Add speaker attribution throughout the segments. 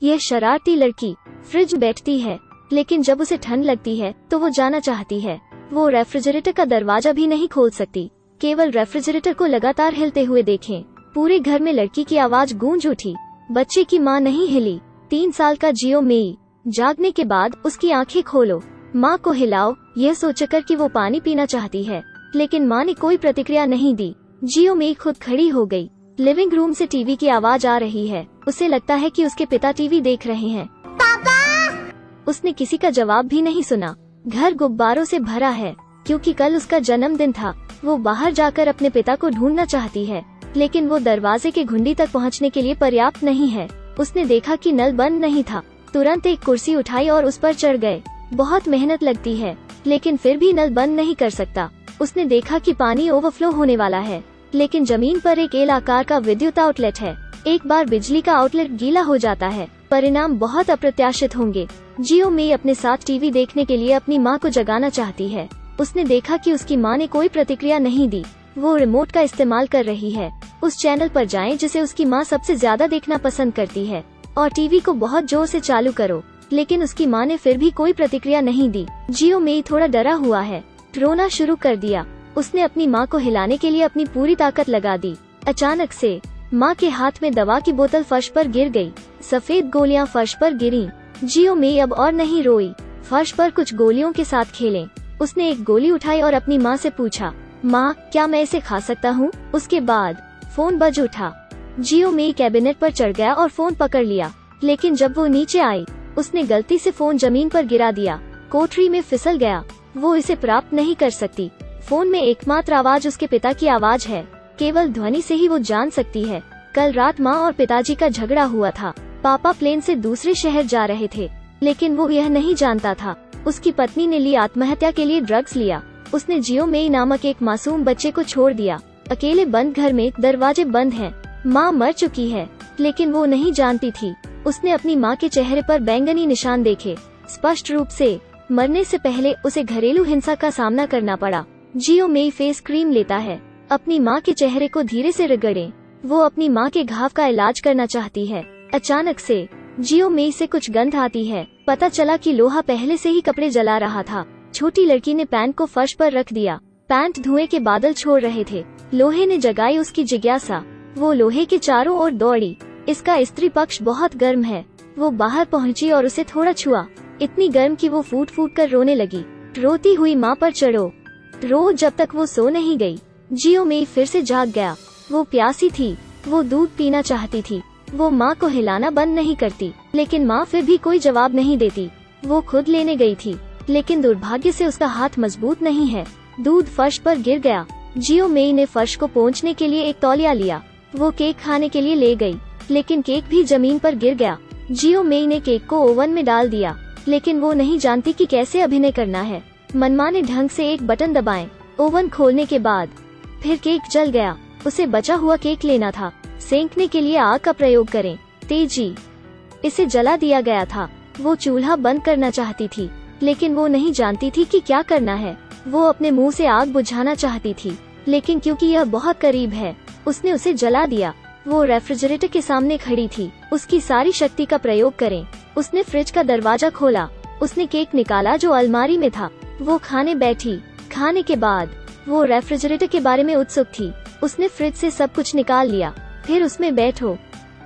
Speaker 1: यह शरारती लड़की फ्रिज बैठती है, लेकिन जब उसे ठंड लगती है तो वो जाना चाहती है। वो रेफ्रिजरेटर का दरवाजा भी नहीं खोल सकती, केवल रेफ्रिजरेटर को लगातार हिलते हुए देखें। पूरे घर में लड़की की आवाज गूंज उठी। बच्चे की माँ नहीं हिली। 3 साल का जियो मेई। जागने के बाद उसकी आंखें खोलो, माँ को हिलाओ, यह सोचकर कि वो पानी पीना चाहती है, लेकिन माँ ने कोई प्रतिक्रिया नहीं दी। जियो मेई खुद खड़ी हो गई। लिविंग रूम से टीवी की आवाज आ रही है। उसे लगता है कि उसके पिता टीवी देख रहे हैं। पापा! उसने किसी का जवाब भी नहीं सुना। घर गुब्बारों से भरा है, क्योंकि कल उसका जन्मदिन था। वो बाहर जाकर अपने पिता को ढूंढना चाहती है, लेकिन वो दरवाजे के घुंडी तक पहुंचने के लिए पर्याप्त नहीं है। उसने देखा कि नल बंद नहीं था। तुरंत एक कुर्सी उठाई और उस पर चढ़ गए। बहुत मेहनत लगती है, लेकिन फिर भी नल बंद नहीं कर सकता। उसने देखा कि पानी ओवरफ्लो होने वाला है, लेकिन जमीन पर एक एल आकार का विद्युत आउटलेट है। एक बार बिजली का आउटलेट गीला हो जाता है, परिणाम बहुत अप्रत्याशित होंगे। जियो मेई अपने साथ टीवी देखने के लिए अपनी माँ को जगाना चाहती है। उसने देखा कि उसकी माँ ने कोई प्रतिक्रिया नहीं दी। वो रिमोट का इस्तेमाल कर रही है। उस चैनल पर जाएं जिसे उसकी माँ सबसे ज्यादा देखना पसंद करती है, और टीवी को बहुत जोर से चालू करो। लेकिन उसकी माँ ने फिर भी कोई प्रतिक्रिया नहीं दी। जियो मेई थोड़ा डरा हुआ है, रोना शुरू कर दिया। उसने अपनी माँ को हिलाने के लिए अपनी पूरी ताकत लगा दी। अचानक से माँ के हाथ में दवा की बोतल फर्श पर गिर गई। सफेद गोलियां फर्श पर गिरीं। जियो मेई अब और नहीं रोई। फर्श पर कुछ गोलियों के साथ खेलें। उसने एक गोली उठाई और अपनी माँ से पूछा, माँ, क्या मैं इसे खा सकता हूँ? उसके बाद फोन बज उठा। जियो मेई कैबिनेट पर चढ़ गया और फोन पकड़ लिया, लेकिन जब वो नीचे आई, उसने गलती से फोन जमीन पर गिरा दिया। कोठरी में फिसल गया। वो इसे प्राप्त नहीं कर सकती। फोन में एकमात्र आवाज उसके पिता की आवाज है। केवल ध्वनि से ही वो जान सकती है। कल रात माँ और पिताजी का झगड़ा हुआ था। पापा प्लेन से दूसरे शहर जा रहे थे, लेकिन वो यह नहीं जानता था। उसकी पत्नी ने ली आत्महत्या के लिए ड्रग्स लिया। उसने जियो मेई नामक एक मासूम बच्चे को छोड़ दिया। अकेले बंद घर में दरवाजे बंद हैं। माँ मर चुकी है, लेकिन वो नहीं जानती थी। उसने अपनी माँ के चेहरे पर बैंगनी निशान देखे। स्पष्ट रूप से मरने से पहले उसे घरेलू हिंसा का सामना करना पड़ा। जियो मेई फेस क्रीम लेता है। अपनी माँ के चेहरे को धीरे से रगड़े। वो अपनी माँ के घाव का इलाज करना चाहती है। अचानक से जियो मेई से कुछ गंध आती है। पता चला कि लोहा पहले से ही कपड़े जला रहा था। छोटी लड़की ने पैंट को फर्श पर रख दिया। पैंट धुएं के बादल छोड़ रहे थे। लोहे ने जगाई उसकी जिज्ञासा। वो लोहे के चारों ओर दौड़ी। इसका स्त्री पक्ष बहुत गर्म है। वो बाहर पहुंची और उसे थोड़ा छुआ। इतनी गर्म कि वो फूट फूट कर रोने लगी। रोती हुई माँ पर चढ़ो, रो जब तक वो सो नहीं गई। जियो मेई फिर से जाग गया। वो प्यासी थी। वो दूध पीना चाहती थी। वो माँ को हिलाना बंद नहीं करती, लेकिन माँ फिर भी कोई जवाब नहीं देती। वो खुद लेने गई थी, लेकिन दुर्भाग्य से उसका हाथ मजबूत नहीं है। दूध फर्श पर गिर गया। जियो मेई ने फर्श को पोंछने के लिए एक तौलिया लिया। वो केक खाने के लिए ले गई, लेकिन केक भी जमीन पर गिर गया। जियो मेई ने केक को ओवन में डाल दिया, लेकिन वो नहीं जानती कि कैसे अभिनय करना है। मनमाने ढंग से एक बटन दबाएं। ओवन खोलने के बाद फिर केक जल गया। उसे बचा हुआ केक लेना था। सेंकने के लिए आग का प्रयोग करें। तेजी। इसे जला दिया गया था। वो चूल्हा बंद करना चाहती थी, लेकिन वो नहीं जानती थी कि क्या करना है। वो अपने मुंह से आग बुझाना चाहती थी, लेकिन क्योंकि यह बहुत करीब है, उसने उसे जला दिया। वो रेफ्रिजरेटर के सामने खड़ी थी। उसकी सारी शक्ति का प्रयोग करें। उसने फ्रिज का दरवाजा खोला। उसने केक निकाला जो अलमारी में था। वो खाने बैठी। खाने के बाद वो रेफ्रिजरेटर के बारे में उत्सुक थी। उसने फ्रिज से सब कुछ निकाल लिया। फिर उसमें बैठो।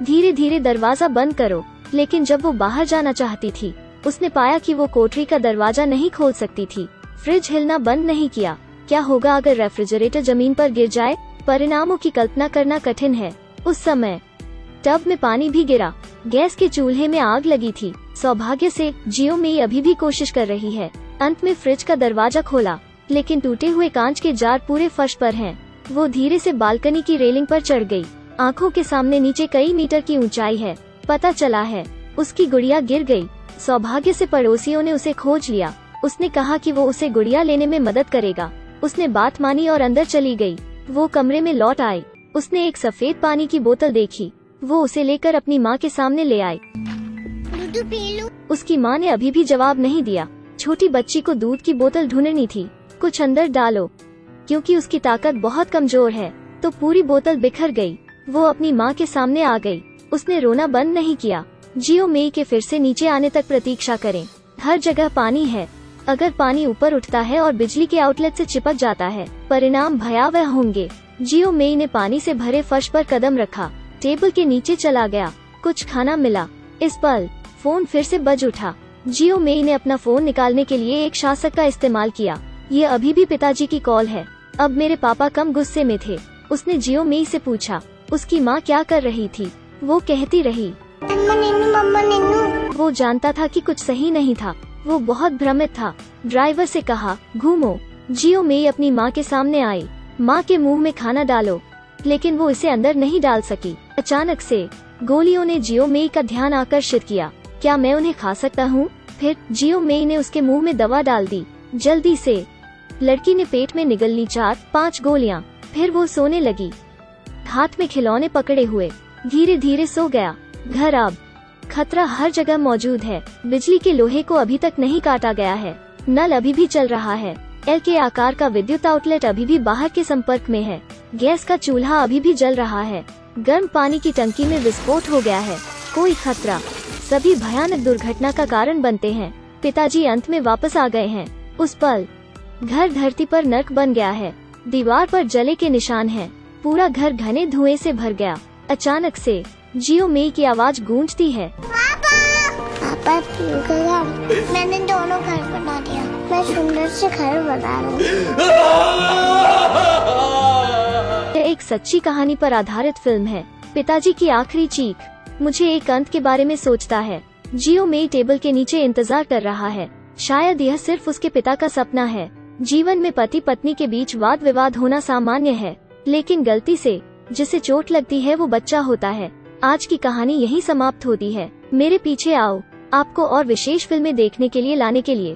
Speaker 1: धीरे धीरे दरवाजा बंद करो। लेकिन जब वो बाहर जाना चाहती थी, उसने पाया कि वो कोठरी का दरवाजा नहीं खोल सकती थी। फ्रिज हिलना बंद नहीं किया। क्या होगा अगर रेफ्रिजरेटर जमीन पर गिर जाए? परिणामों की कल्पना करना कठिन है। उस समय टब में पानी भी गिरा। गैस के चूल्हे में आग लगी थी। सौभाग्य से जियो मेई अभी भी कोशिश कर रही है। अंत में फ्रिज का दरवाजा खोला, लेकिन टूटे हुए कांच के जार पूरे फर्श पर हैं। वो धीरे से बालकनी की रेलिंग पर चढ़ गई। आंखों के सामने नीचे कई मीटर की ऊंचाई है। पता चला है उसकी गुड़िया गिर गई। सौभाग्य से पड़ोसियों ने उसे खोज लिया। उसने कहा कि वो उसे गुड़िया लेने में मदद करेगा। उसने बात मानी और अंदर चली गई। वो कमरे में लौट आई। उसने एक सफेद पानी की बोतल देखी। वो उसे लेकर अपनी माँ के सामने ले आई। उसकी माँ ने अभी भी जवाब नहीं दिया। छोटी बच्ची को दूध की बोतल ढूंढनी थी। कुछ अंदर डालो। क्योंकि उसकी ताकत बहुत कमजोर है, तो पूरी बोतल बिखर गई। वो अपनी माँ के सामने आ गई। उसने रोना बंद नहीं किया। जियो मेई के फिर से नीचे आने तक प्रतीक्षा करें। हर जगह पानी है। अगर पानी ऊपर उठता है और बिजली के आउटलेट से चिपक जाता है, परिणाम भयावह होंगे। जियो मेई ने पानी से भरे फर्श पर कदम रखा, टेबल के नीचे चला गया। कुछ खाना मिला। इस पल फोन फिर से बज उठा। जियो मेई ने अपना फोन निकालने के लिए एक शासक का इस्तेमाल किया। ये अभी भी पिताजी की कॉल है। अब मेरे पापा कम गुस्से में थे। उसने जियो मेई से पूछा उसकी माँ क्या कर रही थी। वो कहती रही
Speaker 2: मम्मा नन्नू।
Speaker 1: वो जानता था कि कुछ सही नहीं था। वो बहुत भ्रमित था। ड्राइवर से कहा घूमो। जियो मेई अपनी माँ के सामने आई। माँ के मुंह में खाना डालो, लेकिन वो इसे अंदर नहीं डाल सकी। अचानक से गोलियों ने जियो मेई का ध्यान आकर्षित किया। क्या मैं उन्हें खा सकता हूँ? फिर जियो मेई ने उसके मुंह में दवा डाल दी। जल्दी से लड़की ने पेट में निगल ली 4-5 गोलियां। फिर वो सोने लगी, हाथ में खिलौने पकड़े हुए। धीरे धीरे सो गया। घर अब खतरा हर जगह मौजूद है। बिजली के लोहे को अभी तक नहीं काटा गया है। नल अभी भी चल रहा है। एल के आकार का विद्युत आउटलेट अभी भी बाहर के संपर्क में है। गैस का चूल्हा अभी भी जल रहा है। गर्म पानी की टंकी में विस्फोट हो गया है। कोई खतरा। सभी भयानक दुर्घटना का कारण बनते हैं। पिताजी अंत में वापस आ गए हैं। उस पल घर धरती पर नर्क बन गया है। दीवार पर जले के निशान हैं। पूरा घर घने धुएं से भर गया। अचानक से जियो मेई की आवाज गूंजती है,
Speaker 2: पापा गया। मैंने दोनों घर बना दिया। मैं सुंदर से घर बना रहा हूँ।
Speaker 1: यह एक सच्ची कहानी पर आधारित फिल्म है। पिताजी की आखिरी चीख मुझे एक अंत के बारे में सोचता है। जियो मेई टेबल के नीचे इंतजार कर रहा है। शायद यह सिर्फ उसके पिता का सपना है। जीवन में पति पत्नी के बीच वाद विवाद होना सामान्य है, लेकिन गलती से जिसे चोट लगती है वो बच्चा होता है। आज की कहानी यहीं समाप्त होती है। मेरे पीछे आओ आपको और विशेष फिल्में देखने के लिए लाने के लिए।